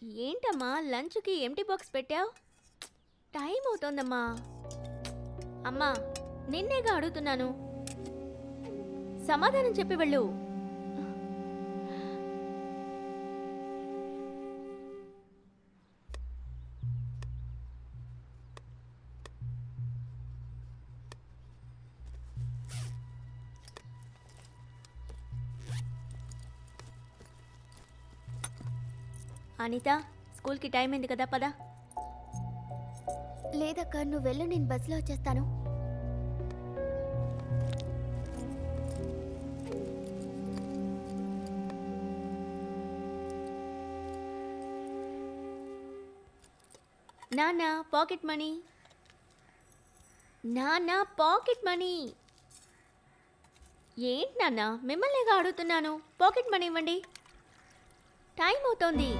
ఏంటమ్మా లంచ్కి empty box పెట్టావు? టైం అవుతోందమ్మా. అమ్మా నిన్నేగా అడుగుతున్నాను, సమాధానం చెప్పి వెళ్ళు. అనిత, స్కూల్కి టైం అయింది కదా, పద. లేదక్క, నువ్వు వెళ్ళు, నేను బస్సులో వచ్చేస్తాను. నాన్న పాకెట్ మనీ, నాన్న పాకెట్ మనీ. ఏంటి నాన్న, మిమ్మల్నిగా అడుగుతున్నాను, పాకెట్ మనీ ఇవ్వండి, టైం అవుతోంది.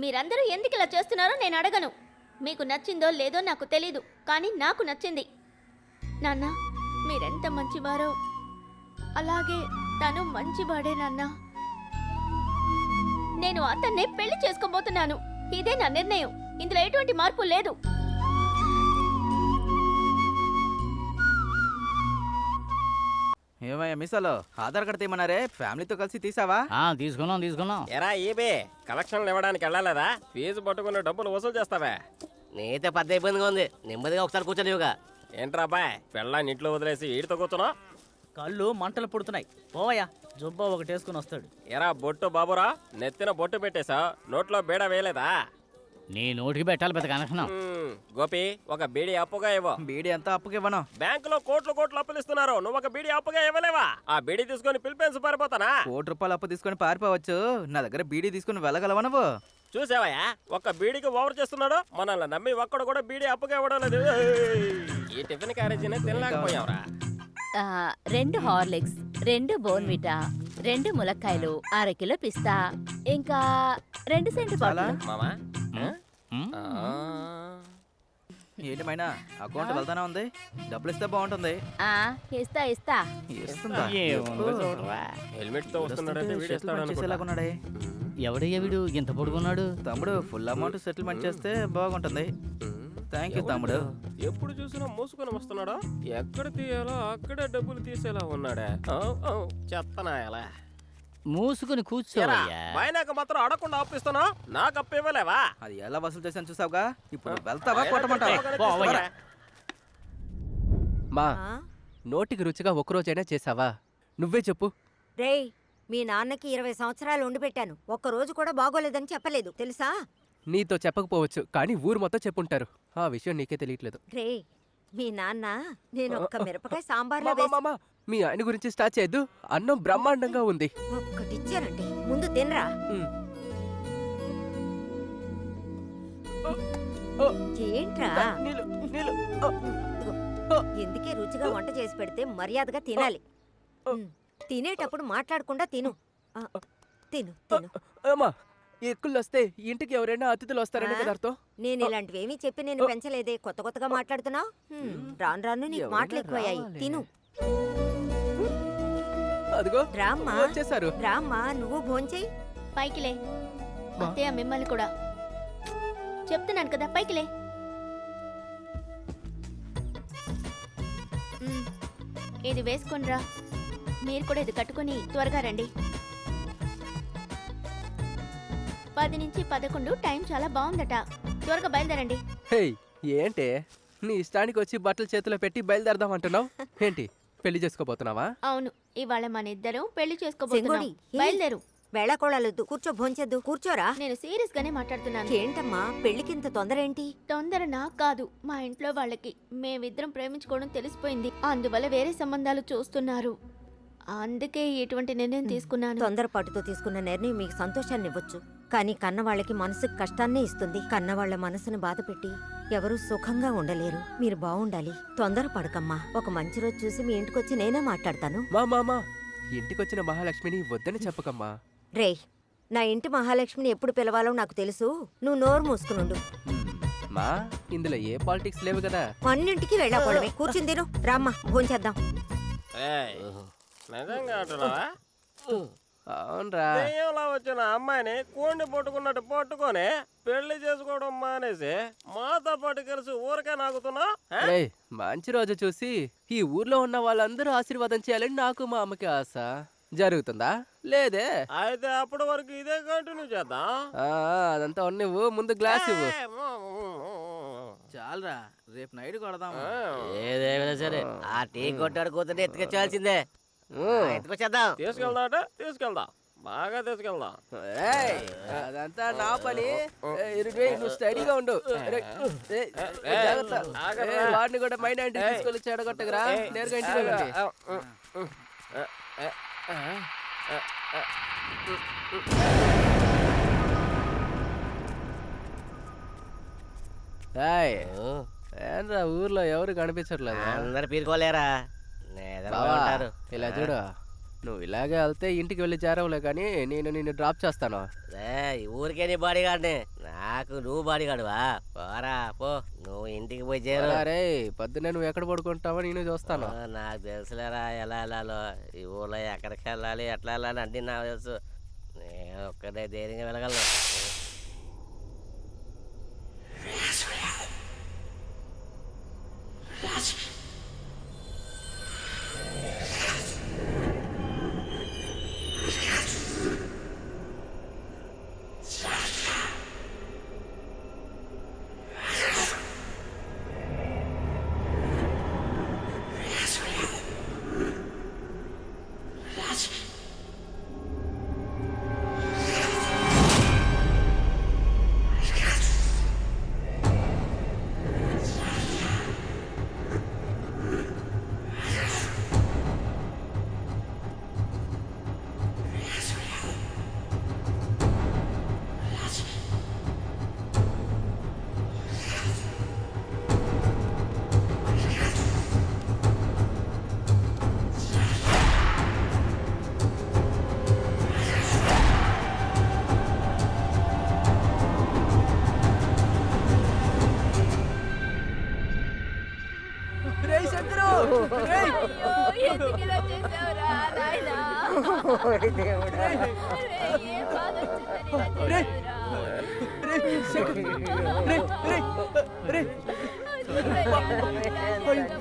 మీరందరూ ఎందుకు ఇలా చేస్తున్నారో నేను అడగను. మీకు నచ్చిందో లేదో నాకు తెలీదు, కానీ నాకు నచ్చింది. నాన్న మీరెంత మంచివారో అలాగే తను మంచివాడే నాన్న. నేను అతన్నే పెళ్లి చేసుకోబోతున్నాను. ఇదే నా నిర్ణయం, ఇందులో ఎటువంటి మార్పు లేదు. ఏమయ్యా మిసాలో ఆధార్ కార్డు తీయమన్నారే, ఫ్యామిలీతో కలిసి తీసావా? తీసుకున్నాం. ఎరా ఈబే కలెక్షన్లు ఇవ్వడానికి వెళ్ళలేదా? ఫీజు పట్టుకుని డబ్బులు వసూలు చేస్తావా? నీతో పెద్ద ఇబ్బందిగా ఉంది, నెమ్మదిగా ఒకసారి కూర్చోలేవుగా. ఏంట్రా అబ్బాయ్, పెళ్ళాన్ని ఇంట్లో వదిలేసి వీడితో కూర్చున్నా? కళ్ళు మంటలు పుడుతున్నాయి, పోవయ్యా. జుబ్బా ఒకటి వేసుకుని వస్తాడు. ఎరా బొట్టు బాబురా, నెత్తిన బొట్టు పెట్టేశా, నోట్లో బీడ వేయలేదా? నీ నోటికి పెట్టాలి పెద్ద కనెక్షన్. గోపి, ఒక బీడీ అప్పుగా ఇవ్వు. బీడీ ఎంత అప్పుకి ఇవ్వను? బ్యాంకులో కోట్లు అప్పులు ఇస్తున్నారు, నువ్వు ఒక బీడీ అప్పుగా ఇవ్వలేవా? ఆ బీడీ తీసుకొని పిలిపేసి పారిపోతానా? ₹1 అప్పు తీసుకొని పారిపోవచ్చు, నా దగ్గర బీడీ తీసుకుని వెళ్ళగలవా నువ్వు? చూసావయ్యా, ఒక్క బీడీకి ఓవర్ చేస్తున్నాడు. మనల్ని నమ్మి ఒక్కడు కూడా బీడీ అప్పుగా ఇవ్వడం లేదు. ఈ టిఫిన్ క్యారేజీని తినలేకపోయావురా. 2 హార్లిక్స్, 2 బోర్న్విటా, 2 ములక్కాయలు, 1/2 కిలో పిస్తా, ఇంకా 2 సెంటు పాలు. మామా ఏంటి మైనా, అకౌంట్ వెళ్తానే ఉంది, డబ్బులు ఇస్తే బాగుంటుంది. ఇస్తా ఇస్తుందా? హెల్మెట్ తో వస్తున్నాడంటే వీడు ఇస్తాడు అనుకుంటా. చేసేలాగున్నాడే. ఎవడయ్యా వీడు ఇంత పొడుగున్నాడు? తమ్ముడు ఫుల్ అమౌంట్ సెటిల్మెంట్ చేస్తే బాగుంటుంది. థ్యాంక్ యూ తమ్ముడు. ఎప్పుడు చూసినా మోసుకొని వస్తున్నాడా? ఎక్కడ తీయాలో అక్కడే డబ్బులు తీసేలా ఉన్నాడా? చెత్తనాయాలా. మూసుకుని కూర్చోవయ్యా. బాయినాక మాత్రం అడగకుండా అప్పిస్తున్నా, నాకు అప్పు ఇవ్వలేవా? అది ఎలా వసూలు చేశాను చూసావుగా, ఇప్పుడు వెళ్తావా కొట్టమంటావా? మా నోటికి రుచిగా ఒక్కరోజైనా చేసావా? నువ్వే చెప్పు. రేయ్, మీ నాన్నకి 20 సంవత్సరాలు వండి పెట్టాను, ఒక్కరోజు కూడా బాగోలేదని చెప్పలేదు తెలుసా? నీతో చెప్పకపోవచ్చు, కానీ ఊరు మొత్తం చెప్పుంటారు. ఆ విషయం నీకే తెలియట్లేదు. రే, మీ నాన్న నేను ఒక్క మిరపకాయ సాంబార్లో మామా, మీ ఆయన గురించి స్టార్ట్ చేయొద్దు, అన్నం బ్రహ్మాండంగా ఉంది. ఒక్కటిచ్చానండి, ముందు తినరా. ఏంట్రా, ఎందుకే రుచిగా వంట చేసి పెడితే మర్యాదగా తినాలి. తినేటప్పుడు మాట్లాడకుండా తిను. తిను తిను. అమ్మా, ఎక్కుళ్ళు వస్తే ఇంటికి ఎవరైనా అతిథులు వస్తారని కదా అర్థం. నేను ఇలాంటివేమీ చెప్పి నేను పెంచలేదే, కొత్తగా మాట్లాడుతున్నావు. రాను రాను నీకు మాటలు ఎక్కువయ్యాయి. తిను. అదిగో రామ్మా, వచ్చేసారు. రామ్మా, నువ్వు భోంచేయి. పైకిలే అత్తయ్య, మిమ్మల్ని కూడా చెప్తున్నాను కదా, పైకిలే. ఇది వేసుకొనిరా, మీరు కూడా ఇది కట్టుకొని త్వరగా రండి. 10 నుంచి 11 టైం చాలా బాగుందట, త్వరగా బయలుదేరండి. హే, ఏంటే నీ ఇష్టానికి వచ్చి బట్టలు చేతిలో పెట్టి బయలుదేరదాం అంటున్నావు ఏంటి? పెళ్లి చేసుకోబోతున్నావా? అవును, ఇవాళ మన ఇద్దరం పెళ్లి చేసుకోబోతున్నాం. బయలుదేరు. వేళకోళాలొద్దు, కూర్చో, భోంచేద్దు. కూర్చోరా. నేను సీరియస్ గానే మాట్లాడుతున్నాను. ఏంటమ్మా, పెళ్లికింత తొందర ఏంటి? తొందర నాకు కాదు, మా ఇంట్లో వాళ్ళకి. మేమిద్దరం ప్రేమించుకోవడం తెలిసిపోయింది, అందువల్ల వేరే సంబంధాలు చూస్తున్నారు. అందుకే ఇటువంటి నిర్ణయం తీసుకున్నాను. తొందరపాటుతో తీసుకున్న నిర్ణయం మీకు సంతోషాన్ని ఇవ్వచ్చు, కానీ కన్నవాళ్ళకి మనసుకు కష్టాన్నే ఇస్తుంది. కన్నవాళ్ల మనసును బాధపెట్టి ఎవరూ సుఖంగా ఉండలేరు. మీరు బాగుండాలి, తొందరపడకమ్మా. ఒక మంచి రోజు చూసి మీ ఇంటికొచ్చి నేనే మాట్లాడతాను. మా ఇంటికొచ్చిన మహాలక్ష్మిని వద్దని చెప్పకమ్మా. రే, నా ఇంటి మహాలక్ష్మిని ఎప్పుడు పిలవాలో నాకు తెలుసు. నువ్వు నోరు మూసుకునుండు. మా ఇందులో ఏ పాలిటిక్స్ లేవు కదా. అన్నింటికి వెళ్ళకపోవడమే. కూర్చుని తిను. రామ్మా భోంచేద్దాం. ఏయ్, నిజంగా అంటున్నావా? అవునరా. దెయ్యంలా వచ్చిన అమ్మాయిని కోండి పట్టుకున్నట్టు పట్టుకొని పెళ్లి చేసుకోవడం మానేసి మాతో పాటు కలిసి ఊరికే నాకుతున్నా? రేయ్, మంచి రోజు చూసి ఈ ఊర్లో ఉన్న వాళ్ళందరూ ఆశీర్వాదం చేయాలని నాకు మా అమ్మకి ఆశ. జరుగుతుందా? లేదే. అయితే అప్పటి వరకు ఇదే కంటిన్యూ చేద్దాం. అదంతా ఉన్నవు. ముందు గ్లాస్ ఇవ్వు. చాలరా, రేపు నైట్ కొడదాం. ఏదేమైనా సరే ఆ టీ కొట్టాడు కూతుంటే ఎత్తుకొచ్చాల్సిందే. ఎత్తుకొచ్చేద్దాం. తీసుకెళ్దాం, బాగా తీసుకెళ్దాం. ఏయ్, అదంతా నా పని. నువ్వు స్టడీగా ఉండు. జాగ్రత్త. వాడిని కూడా మైండ్ అంటే తీసుకొని చెడగొట్టగరా. నేరుగా ఇంటికి వెళ్ళండి. ఏంట్రా ఊర్లో ఎవరు కనిపించట్లేదు? అందరు పీరుకోలేరా, ఉంటారు. ఇలా చూడు, నువ్వు ఇలాగే వెళ్తే ఇంటికి వెళ్ళి చేరవులే, కానీ నేను నిన్ను డ్రాప్ చేస్తాను. ఊరికే నీ బాడీగార్డ్ని, నాకు నువ్వు బాడీగార్డువా? పోరా పో, నువ్వు ఇంటికి పోయి చేరు. రే, పొద్దున్నే నువ్వు ఎక్కడ పడుకుంటావో నేను చూస్తాను. నాకు తెలుసులేరా ఎలా వెళ్ళాలో. ఈ ఊర్లో ఎక్కడికి వెళ్ళాలి, ఎట్లా వెళ్ళాలి అంటే నాకు తెలుసు. నేను ఒక్కడే ధైర్యంగా వెళ్ళగలను.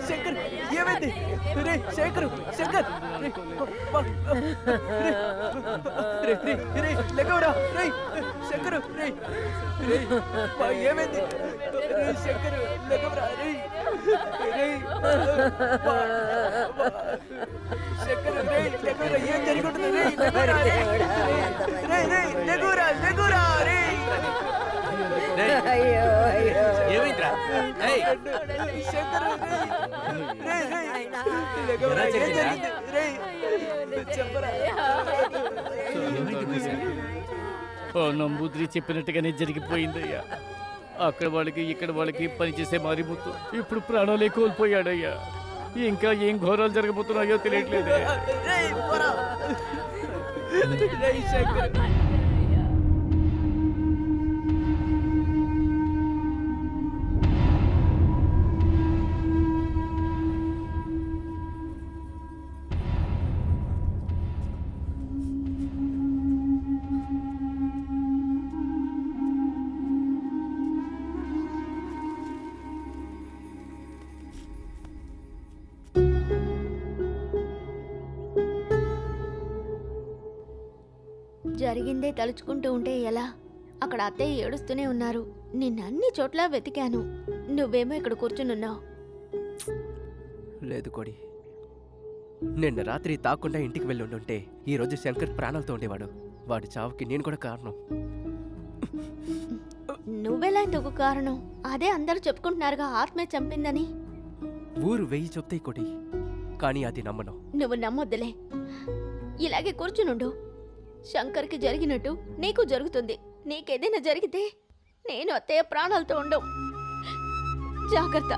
శంకర్, ఏమైంది? రే శంకర్, శంకర్, లేకవరా. రే శంకర్, ఏమైంది? శంకర్, లేకవరా. శంకర్, లేకవరా. ఏం జరుగుతుంది? లేకురా, లేకురా. ఏమైందిరా? నంబూద్రి చెప్పినట్టుగానే జరిగిపోయిందయ్యా. అక్కడ వాళ్ళకి ఇక్కడ వాళ్ళకి పనిచేసే మారిపోతూ ఇప్పుడు ప్రాణాలే కోల్పోయాడయ్యా. ఇంకా ఏం ఘోరాలు జరగబోతున్నాయో తెలియట్లేదు. జరిగిందే తలుచుకుంటూ ఉంటే ఎలా? అక్కడ అత్తయ్య ఏడుస్తూనే ఉన్నారు. నిన్నన్ని చోట్ల వెతికాను, నువ్వేమో ఇక్కడ కూర్చునున్నావు. లేదు కోడి, నిన్న రాత్రి తాకుండా ఇంటికి వెళ్ళి ఉండుంటే ఈరోజు శంకర్ ప్రాణాలతో ఉండేవాడు. వాడి చావుకి నేను కూడా కారణం. నువ్వెలా ఎందుకు కారణం? అదే అందరూ చెప్పుకుంటున్నారుగా, ఆత్మే చంపిందని. ఊరు 1000 చెప్తాయి కోడి, కానీ అది నమ్మను. నువ్వు నమ్మొద్దులే, ఇలాగే కూర్చునుండు. శంకర్కి జరిగినట్టు నీకు జరుగుతుంది. నీకేదైనా జరిగితే నేను అత్తయ్య ప్రాణాలతో ఉండవు. జాగ్రత్త.